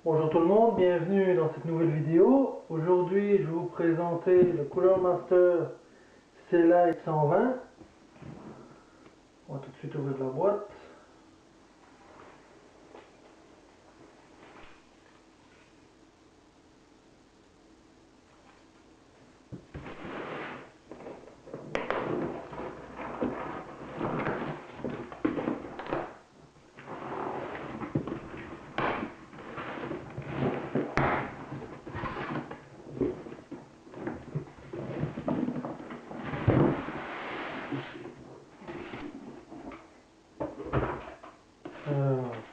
Bonjour tout le monde, bienvenue dans cette nouvelle vidéo. Aujourd'hui, je vais vous présenter le Cooler Master C-Lite 120. On va tout de suite ouvrir la boîte.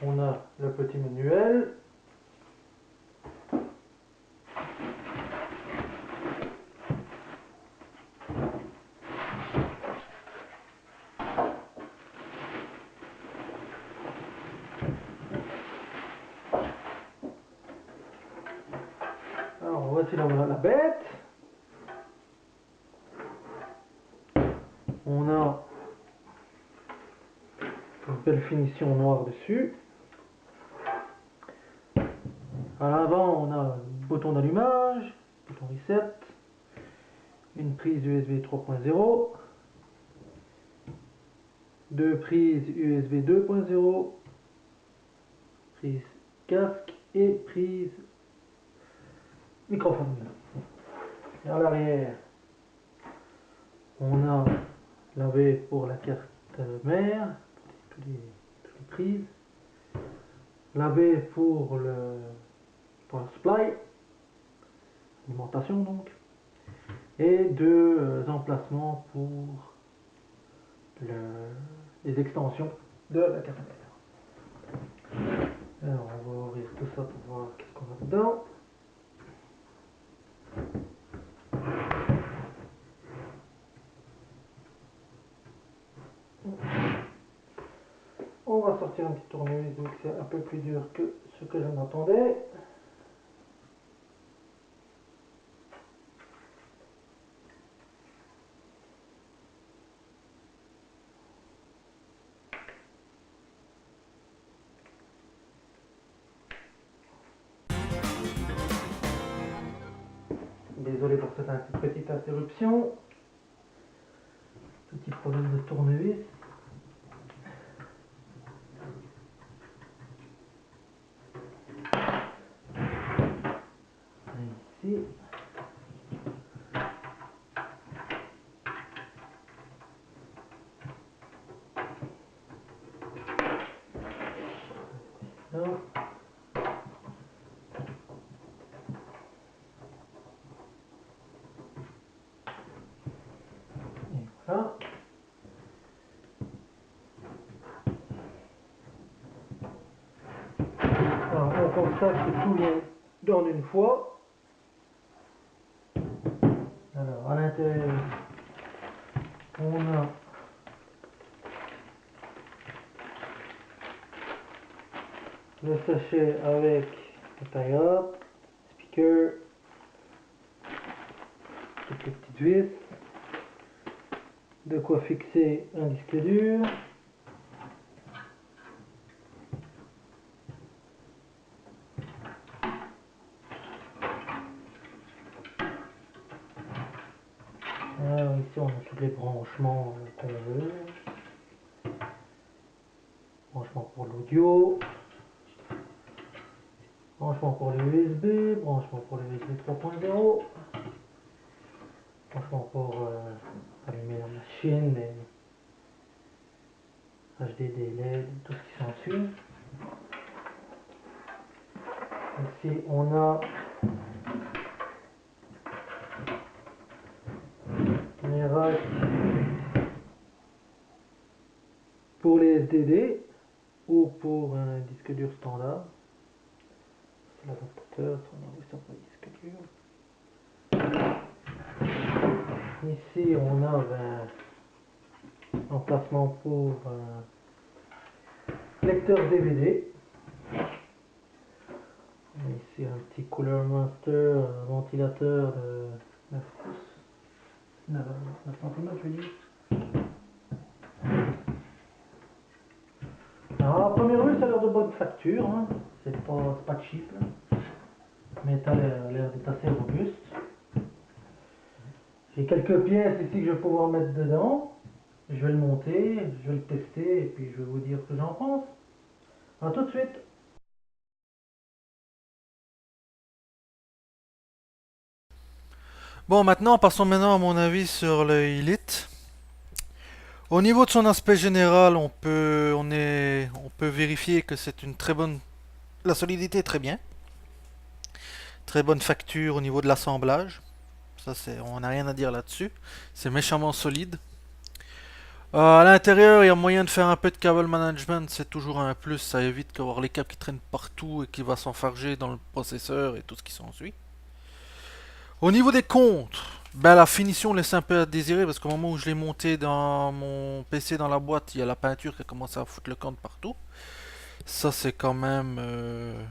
On a le petit manuel. Alors voici la bête. On a une belle finition noire dessus. À l'avant, on a un bouton d'allumage, bouton reset, une prise USB 3.0, deux prises USB 2.0, prise casque et prise microphone. Et à l'arrière, on a la V pour la carte mère, toutes les prises, la V pour le supply, alimentation donc, et deux emplacements pour les extensions de la carte mère. Alors on va ouvrir tout ça pour voir qu'est-ce qu'on a dedans. On va sortir un petit tournevis vu que c'est un peu plus dur que ce que je m'attendais. Désolé pour cette petite interruption. Petit problème de tournevis. Ici. Là. Et voilà. Alors on constate que tout vient dans une fois. Alors à l'intérieur, on a le sachet avec le tie-up, speaker, toutes les petites vis, de quoi fixer un disque dur. Alors ici on a tous les branchements qu'on veut. Branchement pour l'audio, branchement pour le USB, branchement pour le USB 3.0, branchement pour allumer la machine, les HDD, LED, tout ce qui s'ensuit. Ici on a les racks pour les SDD ou pour un disque dur standard. C'est l'adaptateur, on envoie ça pour le disque dur. Ici on a un emplacement pour un lecteur DVD. Ici un petit Cooler Master, un ventilateur de 9 pouces. 9 cm je veux dire. Alors à première vue ça a l'air de bonne facture, hein. C'est pas cheap là. Le métal a l'air d'être assez robuste. J'ai quelques pièces ici que je vais pouvoir mettre dedans. Je vais le monter, je vais le tester et puis je vais vous dire ce que j'en pense. A tout de suite. Bon, maintenant, passons maintenant à mon avis sur le Elite. Au niveau de son aspect général, on peut vérifier que c'est une très bonne. La solidité est très bien. Très bonne facture au niveau de l'assemblage. On n'a rien à dire là-dessus. C'est méchamment solide. À l'intérieur, il y a moyen de faire un peu de cable management, c'est toujours un plus. Ça évite d'avoir les câbles qui traînent partout et qui va s'enfarger dans le processeur et tout ce qui s'ensuit. Au niveau des comptes, ben la finition laisse un peu à désirer parce qu'au moment où je l'ai monté dans mon PC dans la boîte, il y a la peinture qui a commencé à foutre le camp de partout. Ça c'est quand même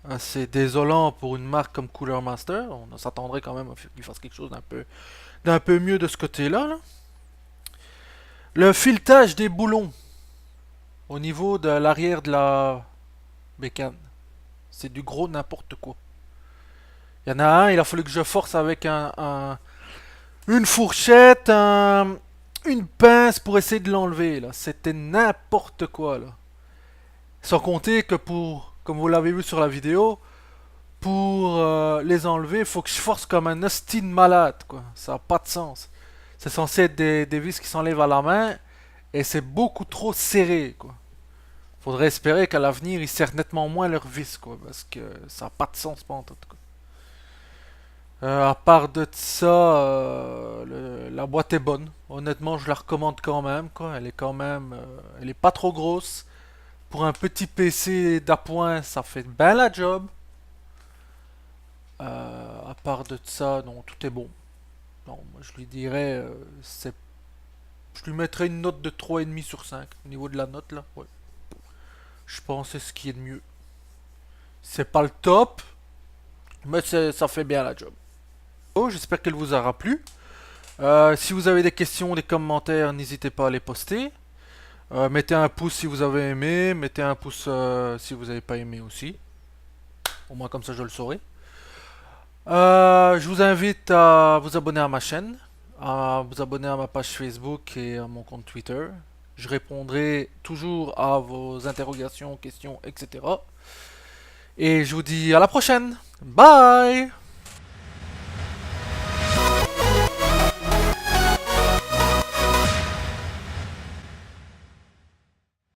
assez désolant pour une marque comme Cooler Master. On s'attendrait quand même à qu'il fasse quelque chose d'un peu mieux de ce côté-là. Là. Le filetage des boulons au niveau de l'arrière de la bécane, c'est du gros n'importe quoi. Il y en a un, il a fallu que je force avec une fourchette, une pince pour essayer de l'enlever. Là, c'était n'importe quoi là. Sans compter que comme vous l'avez vu sur la vidéo, pour les enlever, il faut que je force comme un hostie malade quoi. Ça n'a pas de sens. C'est censé être des vis qui s'enlèvent à la main et c'est beaucoup trop serré quoi. Faudrait espérer qu'à l'avenir ils serrent nettement moins leurs vis quoi, parce que ça n'a pas de sens pas en tout quoi. À part de ça, la boîte est bonne. Honnêtement, je la recommande quand même. Quoi. Elle est quand même, elle est pas trop grosse. Pour un petit PC d'appoint, ça fait bien la job. À part de ça, non, tout est bon. Non, moi, je lui dirais, je lui mettrais une note de 3,5 sur 5 au niveau de la note là. Ouais. Je pense que c'est ce qui est de mieux. C'est pas le top, mais ça fait bien la job. Oh, j'espère qu'elle vous aura plu. Si vous avez des questions, des commentaires, n'hésitez pas à les poster. Mettez un pouce si vous avez aimé, mettez un pouce si vous n'avez pas aimé aussi. Au moins comme ça je le saurai. Je vous invite à vous abonner à ma chaîne, à vous abonner à ma page Facebook et à mon compte Twitter. Je répondrai toujours à vos interrogations, questions, etc. Et je vous dis à la prochaine. Bye!